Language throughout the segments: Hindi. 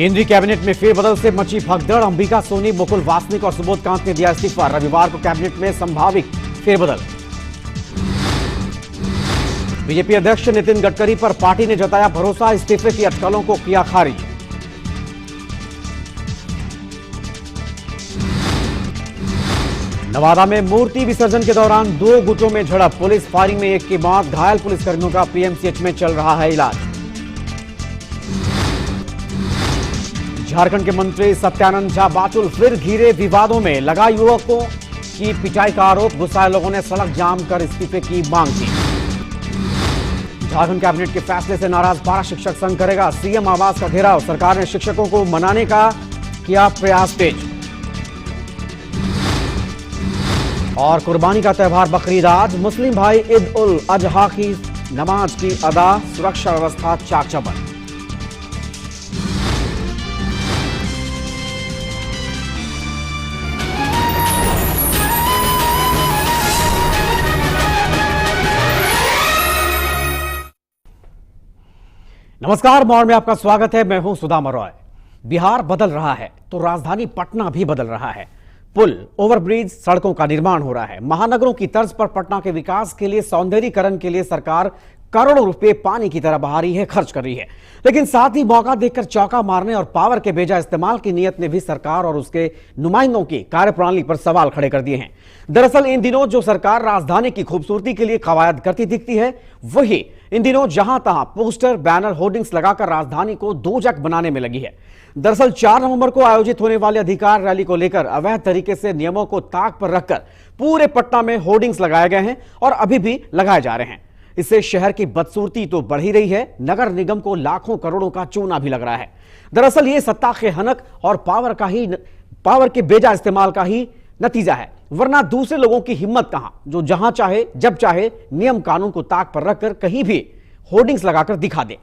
केंद्रीय कैबिनेट में फेरबदल से मची भगदड़। अंबिका सोनी, मुकुल वासनिक और सुबोध कांत ने दिया इस्तीफा। रविवार को कैबिनेट में संभावित फेरबदल। बीजेपी अध्यक्ष नितिन गडकरी पर पार्टी ने जताया भरोसा। इस्तीफे की अटकलों को किया खारिज। नवादा में मूर्ति विसर्जन के दौरान 2 गुटों में झड़प। पुलिस फायरिंग में एक की मौत। घायल पुलिसकर्मियों का पीएमसीएच में चल रहा है इलाज। झारखंड के मंत्री सत्यानंद झा बाचुल फिर घिरे विवादों में। लगा युवकों की पिटाई का आरोप। गुस्साए लोगों ने सड़क जाम कर इस्तीफे की मांग की। झारखंड कैबिनेट के फैसले से नाराज पारा शिक्षक संघ करेगा सीएम आवास का घेराव। सरकार ने शिक्षकों को मनाने का किया प्रयास तेज। और कुर्बानी का त्योहार बकरीद आज। मुस्लिम भाई ईद उल अजहा की नमाज की अदा। सुरक्षा व्यवस्था चाक चौबंद। नमस्कार, मॉर्निंग में आपका स्वागत है। मैं हूं सुदामा रॉय। बिहार बदल रहा है तो राजधानी पटना भी बदल रहा है। पुल, ओवरब्रिज, सड़कों का निर्माण हो रहा है। महानगरों की तर्ज पर पटना के विकास के लिए, सौंदर्यीकरण के लिए सरकार करोड़ों रुपए पानी की तरह बहा रही है, खर्च कर रही है। लेकिन साथ ही मौका देखकर चौका मारने और पावर के बेजा इस्तेमाल की नीयत ने भी सरकार और उसके नुमाइंदों की कार्यप्रणाली पर सवाल खड़े कर दिए हैं। दरअसल इन दिनों जो सरकार राजधानी की खूबसूरती के लिए कवायद करती दिखती है, वही इन दिनों जहां तहां पोस्टर, बैनर, होर्डिंग्स लगाकर राजधानी को दोजख बनाने में लगी है। दरअसल 4 नवंबर को आयोजित होने वाले अधिकार रैली को लेकर अवैध तरीके से नियमों को ताक पर रखकर पूरे पटना में होर्डिंग्स लगाए गए हैं और अभी भी लगाए जा रहे हैं। इससे शहर की बदसूरती तो बढ़ ही रही है, नगर निगम को लाखों करोड़ों का चूना भी लग रहा है। दरअसल ये सत्ता के हनक और पावर के बेजा इस्तेमाल का ही नतीजा है, वरना दूसरे लोगों की हिम्मत कहां, जो जहां चाहे जब चाहे नियम कानून को ताक पर रखकर कहीं भी होर्डिंग्स लगाकर दिखा दे।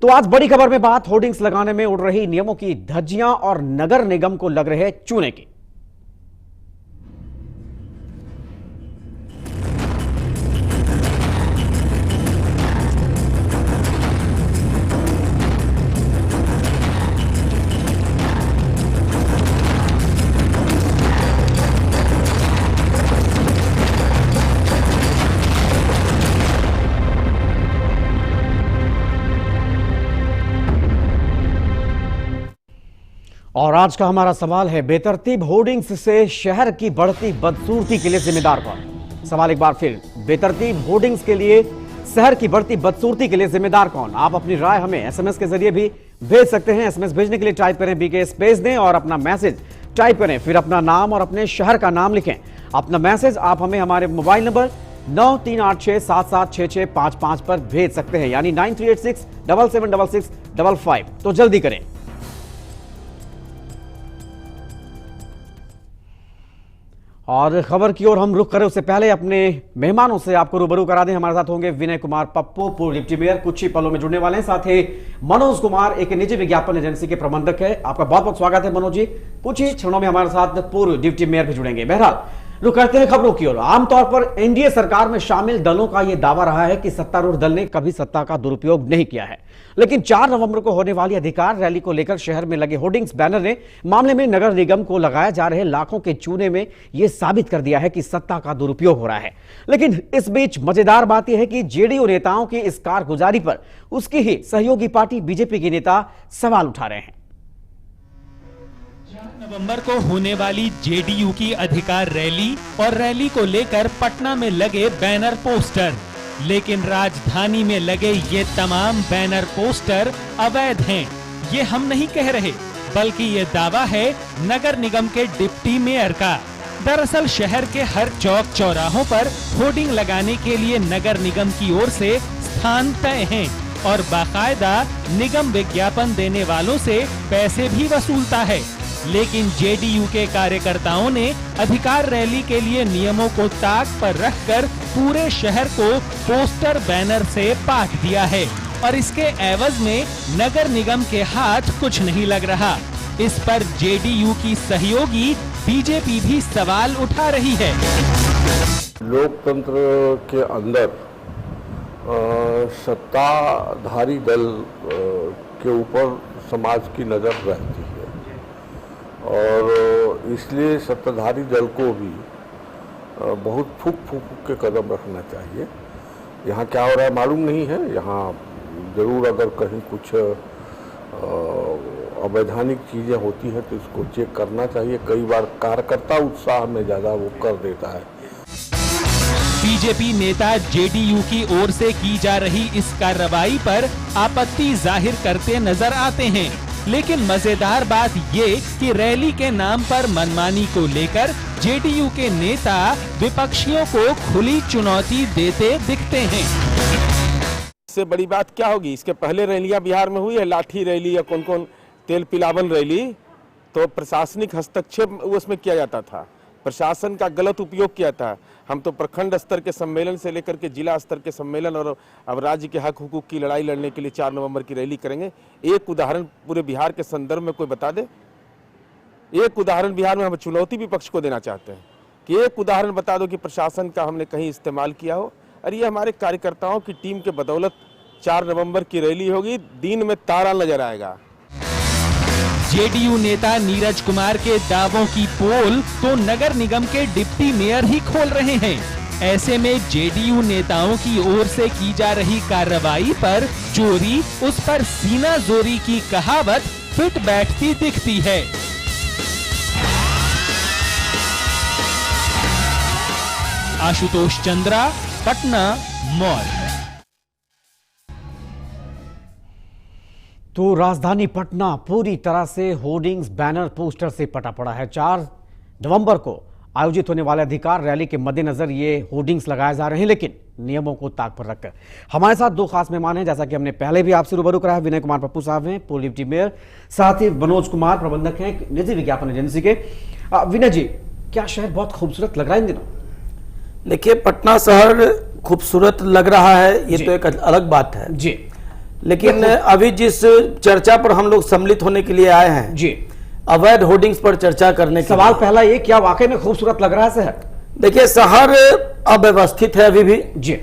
तो आज बड़ी खबर में बात होर्डिंग्स लगाने में उड़ रही नियमों की धज्जियां और नगर निगम को लग रहे चूने की। और आज का हमारा सवाल है, बेतरतीब होर्डिंग्स से शहर की बढ़ती बदसूरती के लिए जिम्मेदार कौन? सवाल एक बार फिर, बेतरतीब होर्डिंग्स के लिए शहर की बढ़ती बदसूरती के लिए जिम्मेदार कौन? आप अपनी राय हमें एसएमएस के जरिए भी भेज सकते हैं। एसएमएस भेजने के लिए टाइप करें बीके स्पेस दें और अपना मैसेज टाइप करें, फिर अपना नाम और अपने शहर का नाम लिखें। अपना मैसेज आप हमें हमारे मोबाइल नंबर 9386776655 पर भेज सकते हैं, यानी 9386776655। तो जल्दी करें। और खबर की ओर हम रुख करें उससे पहले अपने मेहमानों से आपको रूबरू करा दें। हमारे साथ होंगे विनय कुमार पप्पू, पूर्व डिप्टी मेयर, कुछ ही पलों में जुड़ने वाले हैं। साथ ही मनोज कुमार, एक निजी विज्ञापन एजेंसी के प्रबंधक है। आपका बहुत बहुत स्वागत है मनोज जी। कुछ ही क्षणों में हमारे साथ पूर्व डिप्टी मेयर भी जुड़ेंगे। बहरहाल रुक करते हैं खबरों की ओर। आमतौर पर एनडीए सरकार में शामिल दलों का यह दावा रहा है कि सत्तारूढ़ दल ने कभी सत्ता का दुरुपयोग नहीं किया है, लेकिन 4 नवंबर को होने वाली अधिकार रैली को लेकर शहर में लगे होर्डिंग्स, बैनर ने मामले में नगर निगम को लगाए जा रहे लाखों के चूने में यह साबित कर दिया है कि सत्ता का दुरुपयोग हो रहा है। लेकिन इस बीच मजेदार बात यह है कि जेडीयू नेताओं की इस कारगुजारी पर उसकी ही सहयोगी पार्टी बीजेपी के नेता सवाल उठा रहे हैं। नवंबर को होने वाली जेडीयू की अधिकार रैली और रैली को लेकर पटना में लगे बैनर पोस्टर, लेकिन राजधानी में लगे ये तमाम बैनर पोस्टर अवैध हैं। ये हम नहीं कह रहे, बल्कि ये दावा है नगर निगम के डिप्टी मेयर का। दरअसल शहर के हर चौक चौराहों पर होर्डिंग लगाने के लिए नगर निगम की ओर से स्थान तय हैं और बाकायदा निगम विज्ञापन देने वालों से पैसे भी वसूलता है। लेकिन जेडीयू के कार्यकर्ताओं ने अधिकार रैली के लिए नियमों को ताक पर रखकर पूरे शहर को पोस्टर बैनर से पाट दिया है और इसके एवज में नगर निगम के हाथ कुछ नहीं लग रहा। इस पर जेडीयू की सहयोगी बीजेपी भी सवाल उठा रही है। लोकतंत्र के अंदर सत्ताधारी दल के ऊपर समाज की नज़र रहती है और इसलिए सत्ताधारी दल को भी बहुत फूक के कदम रखना चाहिए। यहाँ क्या हो रहा है मालूम नहीं है, यहाँ ज़रूर अगर कहीं कुछ अवैधानिक चीज़ें होती हैं तो इसको चेक करना चाहिए। कई बार कार्यकर्ता उत्साह में ज़्यादा वो कर देता है। बीजेपी नेता जेडीयू की ओर से की जा रही इस कार्रवाई पर आपत्ति जाहिर करते नजर आते हैं, लेकिन मजेदार बात ये कि रैली के नाम पर मनमानी को लेकर जेडीयू के नेता विपक्षियों को खुली चुनौती देते दिखते हैं। इससे बड़ी बात क्या होगी? इसके पहले रैलियां बिहार में हुई है, लाठी रैली या कौन कौन तेल पिलावन रैली, तो प्रशासनिक हस्तक्षेप उसमें किया जाता था, प्रशासन का गलत उपयोग किया था। हम तो प्रखंड स्तर के सम्मेलन से लेकर के जिला स्तर के सम्मेलन और अब राज्य के हक हुकूक की लड़ाई लड़ने के लिए 4 नवंबर की रैली करेंगे। एक उदाहरण पूरे बिहार के संदर्भ में कोई बता दे, एक उदाहरण बिहार में हम चुनौती विपक्ष को देना चाहते हैं कि एक उदाहरण बता दो कि प्रशासन का हमने कहीं इस्तेमाल किया हो। और ये हमारे कार्यकर्ताओं की टीम के बदौलत 4 नवंबर की रैली होगी, दिन में तारा नजर आएगा। जेडीयू नेता नीरज कुमार के दावों की पोल तो नगर निगम के डिप्टी मेयर ही खोल रहे हैं। ऐसे में जेडीयू नेताओं की ओर से की जा रही कार्रवाई पर चोरी उस पर सीना जोरी की कहावत फिट बैठती दिखती है। आशुतोष चंद्रा, पटना, मॉल। तो राजधानी पटना पूरी तरह से होर्डिंग्स, बैनर, पोस्टर से पटा पड़ा है। 4 नवंबर को आयोजित होने वाले अधिकार रैली के मद्देनजर ये होर्डिंग्स लगाए जा रहे हैं, लेकिन नियमों को ताक पर रखकर। हमारे साथ 2 खास मेहमान हैं, जैसा कि हमने पहले भी आपसे रूबरू कराया। विनय कुमार पप्पू साहब हैं, पूर्व डिप्टी मेयर, साथ ही मनोज कुमार प्रबंधक हैं निजी विज्ञापन एजेंसी के। विनय जी, क्या शहर बहुत खूबसूरत लग रहा है इन दिनों? देखिए, पटना शहर खूबसूरत लग रहा है, ये तो एक अलग बात है जी, लेकिन अभी जिस चर्चा पर हम लोग सम्मिलित होने के लिए आए हैं जी, अवैध होर्डिंग्स पर चर्चा करने के सवाल पहला ये, क्या वाकई में खूबसूरत लग रहा है शहर? देखिए, शहर अव्यवस्थित है अभी भी जी।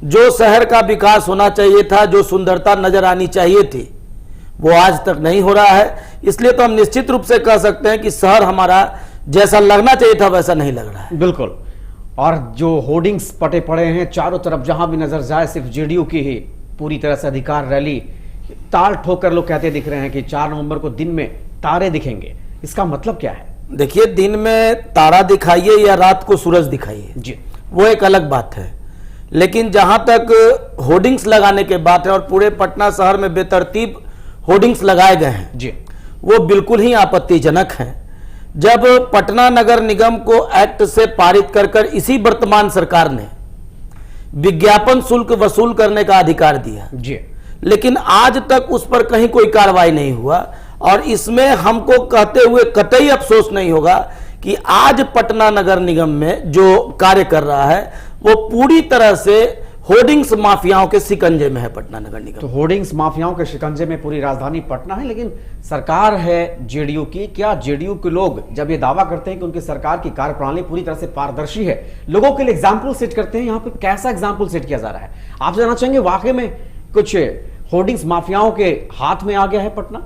जो शहर का विकास होना चाहिए था, जो सुंदरता नजर आनी चाहिए थी, वो आज तक नहीं हो रहा है। इसलिए तो हम निश्चित रूप से कह सकते हैं कि शहर हमारा जैसा लगना चाहिए था वैसा नहीं लग रहा है। बिल्कुल। और जो होर्डिंग्स पटे पड़े हैं चारों तरफ, जहां भी नजर जाए सिर्फ जेडीयू की ही पूरी तरह से अधिकार रैली, ताल ठोकर लोग कहते दिख रहे हैं कि 4 नवंबर को दिन में तारे दिखेंगे। इसका मतलब क्या है? देखिए, दिन में तारा दिखाइए या रात को सूरज दिखाइए जी, वो एक अलग बात है, लेकिन जहां तक होर्डिंग्स लगाने के बात है और पूरे पटना शहर में बेतरतीब होर्डिंग्स लगाए गए हैं जी, वो बिल्कुल ही आपत्तिजनक हैं। जब पटना नगर निगम को एक्ट से पारित कर इसी वर्तमान सरकार ने विज्ञापन शुल्क वसूल करने का अधिकार दिया जी, लेकिन आज तक उस पर कहीं कोई कार्रवाई नहीं हुआ। और इसमें हमको कहते हुए कतई अफसोस नहीं होगा कि आज पटना नगर निगम में जो कार्य कर रहा है वो पूरी तरह से होर्डिंग्स माफियाओं के शिकंजे में है पटना नगर निगम। तो होर्डिंग्स माफियाओं के शिकंजे में पूरी राजधानी पटना है, लेकिन सरकार है जेडीयू की। क्या जेडीयू के लोग जब ये दावा करते हैं कि उनकी सरकार की कार्यप्रणाली पूरी तरह से पारदर्शी है, लोगों के लिए एग्जाम्पल सेट करते हैं, यहाँ पे कैसा एग्जाम्पल सेट किया जा रहा है? आप जानना चाहेंगे वाकई में कुछ होर्डिंग्स माफियाओं के हाथ में आ गया है पटना?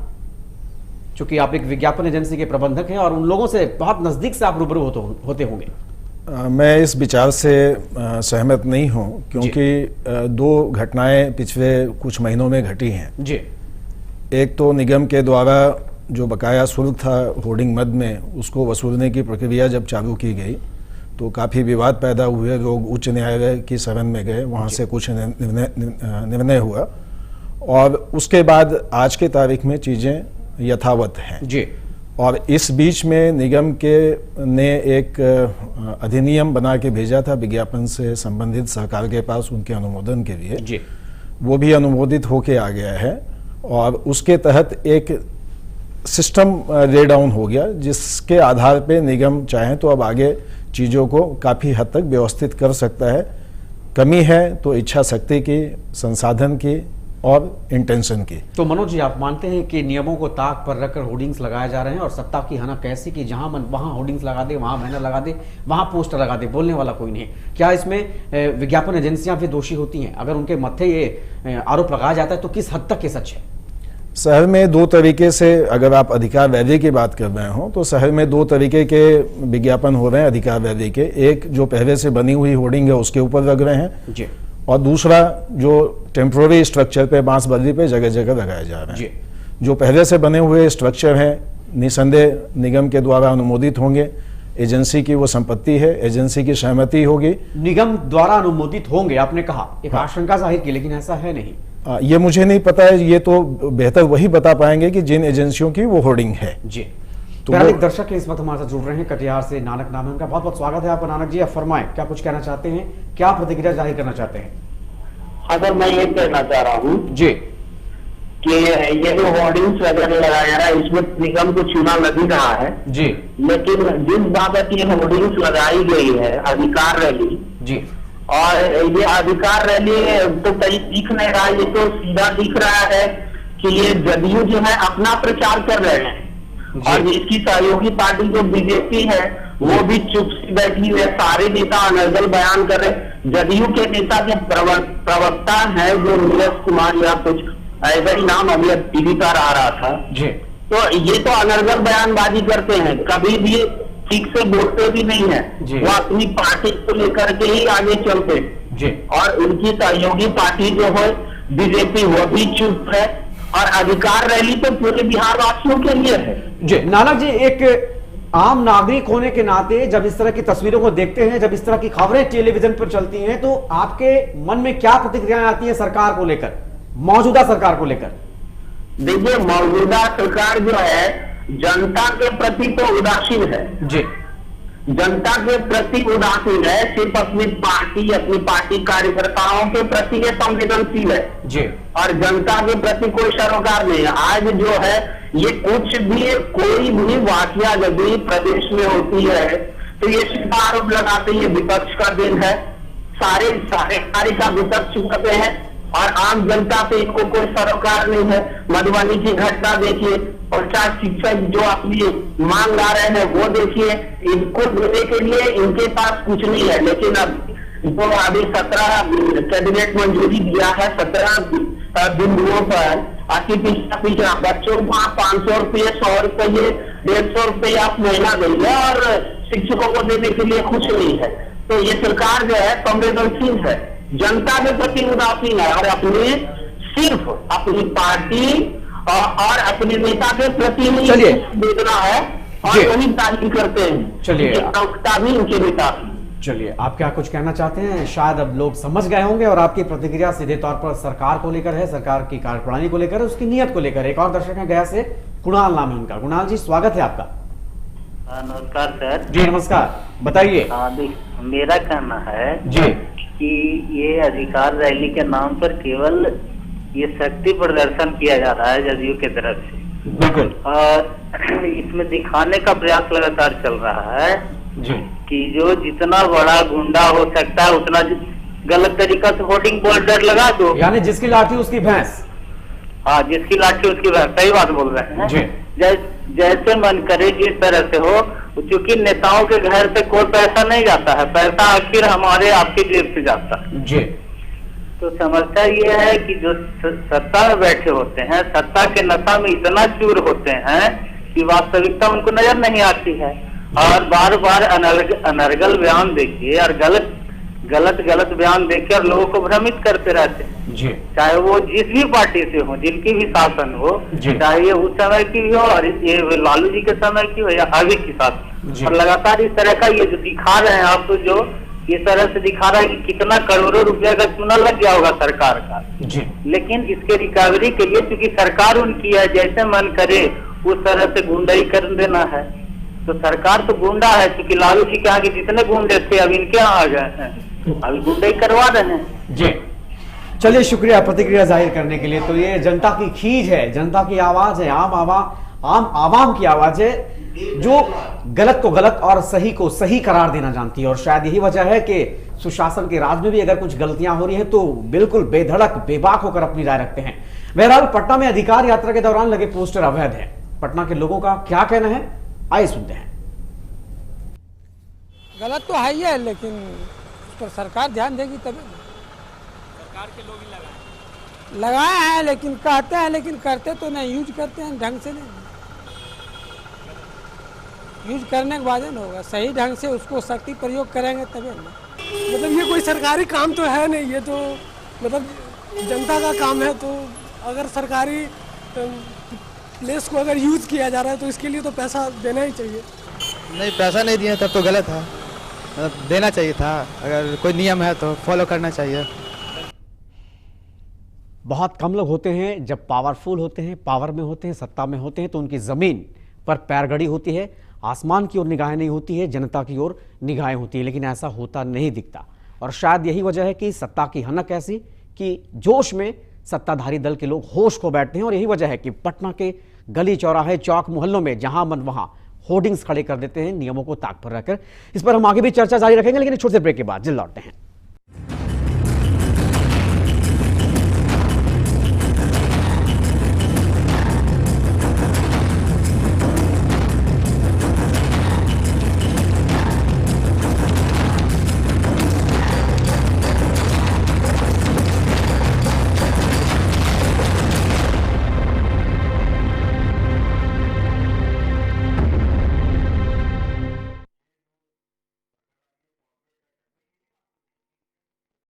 चूंकि आप एक विज्ञापन एजेंसी के प्रबंधक हैं और उन लोगों से बहुत नजदीक से आप रूबरू होते होंगे। मैं इस विचार से सहमत नहीं हूं, क्योंकि 2 घटनाएं पिछले कुछ महीनों में घटी हैं जी। एक तो निगम के द्वारा जो बकाया शुल्क था होर्डिंग मद में, उसको वसूलने की प्रक्रिया जब चालू की गई तो काफ़ी विवाद पैदा हुए। लोग उच्च न्यायालय की शरण में गए, वहाँ से कुछ निर्णय हुआ और उसके बाद आज के तारीख में चीज़ें यथावत हैं जी। और इस बीच में निगम के ने एक अधिनियम बना के भेजा था विज्ञापन से संबंधित सरकार के पास उनके अनुमोदन के लिए जी। वो भी अनुमोदित होके आ गया है और उसके तहत एक सिस्टम रे डाउन हो गया, जिसके आधार पे निगम चाहे तो अब आगे चीज़ों को काफ़ी हद तक व्यवस्थित कर सकता है। कमी है तो इच्छा शक्ति की, संसाधन की और इंटेंशन की। तो मनोज जी, आप मानते हैं कि नियमों को ताक पर रखकर होर्डिंग्स लगाए जा रहे हैं और सत्ता की हना कैसी कि जहां मन वहां होर्डिंग्स लगा दे, वहां बैनर लगा दे, वहां पोस्टर लगा दे, बोलने वाला कोई नहीं है? क्या इसमें विज्ञापन एजेंसियां भी दोषी होती हैं? अगर उनके मत्थे ये आरोप लगाया जाता है तो किस हद तक ये सच है? शहर में दो तरीके से, अगर आप अधिकार वैल्यू की बात कर रहे हो तो शहर में दो तरीके के विज्ञापन हो रहे हैं अधिकार वैल्यू के। एक जो पहले से बनी हुई होर्डिंग है उसके ऊपर लग रहे हैं जी, और दूसरा जो टेम्पोररी स्ट्रक्चर पे बांस बल्ली पे जगह जगह लगाए जा रहे जी। हैं। जो पहले से बने हुए स्ट्रक्चर हैं निसंदेह निगम के द्वारा अनुमोदित होंगे, एजेंसी की वो संपत्ति है, एजेंसी की सहमति होगी। निगम द्वारा अनुमोदित होंगे आपने कहा, एक आशंका जाहिर की, लेकिन ऐसा है नहीं। ये मुझे नहीं पता है, ये तो बेहतर वही बता पाएंगे कि जिन एजेंसियों की वो होर्डिंग है। जी, तो प्यारे वो- दर्शक इस वक्त हमारे साथ जुड़ रहे हैं कटिहार से नानक नाम है उनका। बहुत बहुत स्वागत है आपका नानक जी। आप फरमाएं, क्या कुछ कहना चाहते हैं, क्या प्रतिक्रिया जाहिर करना चाहते हैं? हाँ सर, मैं ये कहना चाह रहा हूँ जी कि ये जो होर्डिंग्स वगैरह लगाया जा रहा है इसमें निगम को चुना लग ही रहा है, जी लेकिन जिस बाबत ये होर्डिंग्स लगाई गई है अधिकार रैली, जी और ये अधिकार रैली तो कहीं दिख नहीं रहा, ये तो सीधा दिख रहा है कि ये जदयू जो है अपना प्रचार कर रहे हैं और इसकी सहयोगी पार्टी जो बीजेपी है वो भी चुप से बैठी हुई है। सारे नेता अनर्गल बयान कर रहे। जदयू के नेता के प्रवक्ता है जो नीरज कुमार या कुछ ऐसा ही नाम अभी टीवी पर आ रहा था, जी तो ये तो अनर्गल बयानबाजी करते हैं, कभी भी ठीक से बोलते भी नहीं है। जी। वो अपनी पार्टी को लेकर के ही आगे चलते, जी और उनकी सहयोगी पार्टी जो है बीजेपी वो भी चुप है। और अधिकार रैली तो पूरे बिहार वासियों के लिए है। जी नानक जी, एक आम नागरिक होने के नाते जब इस तरह की तस्वीरों को देखते हैं, जब इस तरह की खबरें टेलीविजन पर चलती हैं, तो आपके मन में क्या प्रतिक्रियाएं आती हैं सरकार को लेकर, मौजूदा सरकार को लेकर? देखिए, मौजूदा सरकार जो है जनता के प्रति तो उदासीन है, जी जनता के प्रति उदासीन है, सिर्फ अपनी पार्टी कार्यकर्ताओं के प्रति ये संवेदनशील है जी और जनता के प्रति कोई सरोकार नहीं है। आज जो है ये कुछ भी कोई भी वाकया यदि प्रदेश में होती है तो ये सीधा आरोप लगाते हैं विपक्ष का दिन है, सारे कार्य का विपक्ष करते हैं और आम जनता पे इनको कोई सरोकार नहीं है। मधुबनी की घटना देखिए, 50 शिक्षक जो अपनी मांग ला रहे हैं वो देखिए, इनको देने के लिए इनके पास कुछ नहीं है। लेकिन अब जो अभी 17 कैबिनेट मंजूरी दिया है 17 बिंदुओं पर, अति पिछड़ा बच्चों को 500 रुपये 100 रुपये 150 रुपये आप महीना देंगे और शिक्षकों को देने के लिए कुछ नहीं है। तो ये सरकार जो है संवेदनशील है, जनता के प्रति उदासीन है और सिर्फ अपनी पार्टी और अपने नेता के प्रति ही चलिए। संवेदना है और वही तारीफ करते हैं। चलिए। प्रवक्ता भी उनके नेता भी। चलिए, आप क्या कुछ कहना चाहते हैं? शायद अब लोग समझ गए होंगे और आपकी प्रतिक्रिया सीधे तौर पर सरकार को लेकर है, सरकार की कार्यप्रणाली को लेकर है, उसकी नीयत को लेकर। एक और दर्शक है गया से, कुणाल नाम है उनका। कुणाल जी, स्वागत है आपका। नमस्कार सर। जी नमस्कार, बताइए। मेरा कहना है जी कि ये अधिकार रैली के नाम पर केवल ये शक्ति प्रदर्शन किया जा रहा है जदयू की तरफ से, बिल्कुल और इसमें दिखाने का प्रयास लगातार चल रहा है जी कि जो जितना बड़ा गुंडा हो सकता है उतना गलत तरीका से होर्डिंग बोर्डर लगा दो, यानी जिसकी लाठी उसकी भैंस। हाँ, जिसकी लाठी उसकी भैंस, सही बात बोल रहे हैं जी। जैसे मन करे जिस तरह से हो, क्योंकि नेताओं के घर से कोई पैसा नहीं जाता है, पैसा आखिर हमारे आपके जेब से जाता है। जी तो समस्या ये है कि जो सत्ता में बैठे होते हैं, सत्ता के नशा में इतना चूर होते हैं कि वास्तविकता उनको नजर नहीं आती है और बार बार अनर्गल बयान देखिए और गलत बयान देखिए और लोगों को भ्रमित करते रहते हैं। जी चाहे वो जिस भी पार्टी से हो, जिनकी भी शासन हो, चाहे ये उस समय की भी हो और ये लालू जी के समय की हो या अभी की शासन, और लगातार इस तरह का ये जो दिखा रहे हैं आप, तो जो इस तरह से दिखा रहा है कि कितना करोड़ों रुपया का चूना लग गया होगा सरकार का। जी लेकिन इसके रिकवरी के लिए चूंकि सरकार उनकी है, जैसे मन करे उस तरह से गुंडाई कर देना है। तो सरकार तो गुंडा है, क्योंकि लालू जी के आगे जितने गुंडे थे अब इनके यहाँ आ गए हैं, अभी गुंडाई करवा रहे हैं। जी चलिए, शुक्रिया प्रतिक्रिया जाहिर करने के लिए। तो ये जनता की खीज है, जनता की आवाज है, आम आवाम की आवाज है, जो गलत को गलत और सही को सही करार देना जानती है। और शायद यही वजह है कि सुशासन के राज में भी अगर कुछ गलतियां हो रही हैं तो बिल्कुल बेधड़क बेबाक होकर अपनी राय रखते हैं। बहरहाल, पटना में अधिकार यात्रा के दौरान लगे पोस्टर अवैध हैं। पटना के लोगों का क्या कहना है, आइए सुनते हैं। गलत तो है ही है, लेकिन उस पर सरकार ध्यान देगी तभी। सरकार के लोग ही लगाए। लगाया है, लेकिन कहते हैं, लेकिन करते तो नहीं, यूज करते हैं ढंग से नहीं। यूज करने के बाद ना होगा, सही ढंग से उसको शक्ति प्रयोग करेंगे तभी ना। मतलब ये कोई सरकारी काम तो है नहीं, ये तो मतलब जनता का काम है। तो अगर सरकारी प्लेस को अगर यूज किया जा रहा है तो इसके लिए तो पैसा देना ही चाहिए। नहीं, पैसा नहीं दिए तब तो गलत है, मतलब देना चाहिए था। अगर कोई नियम है तो फॉलो करना चाहिए। बहुत कम लोग होते हैं जब पावरफुल होते हैं, पावर में होते हैं, सत्ता में होते हैं, तो उनकी जमीन पर पैरगड़ी होती है, आसमान की ओर निगाहें नहीं होती है, जनता की ओर निगाहें होती है। लेकिन ऐसा होता नहीं दिखता, और शायद यही वजह है कि सत्ता की हनक ऐसी कि जोश में सत्ताधारी दल के लोग होश खो बैठते हैं। और यही वजह है कि पटना के गली चौराहे चौक मोहल्लों में जहां मन वहां होर्डिंग्स खड़े कर देते हैं नियमों को ताक पर रखकर। इस पर हम आगे भी चर्चा जारी रखेंगे, लेकिन एक छोटे से ब्रेक के बाद जल्द लौटते हैं।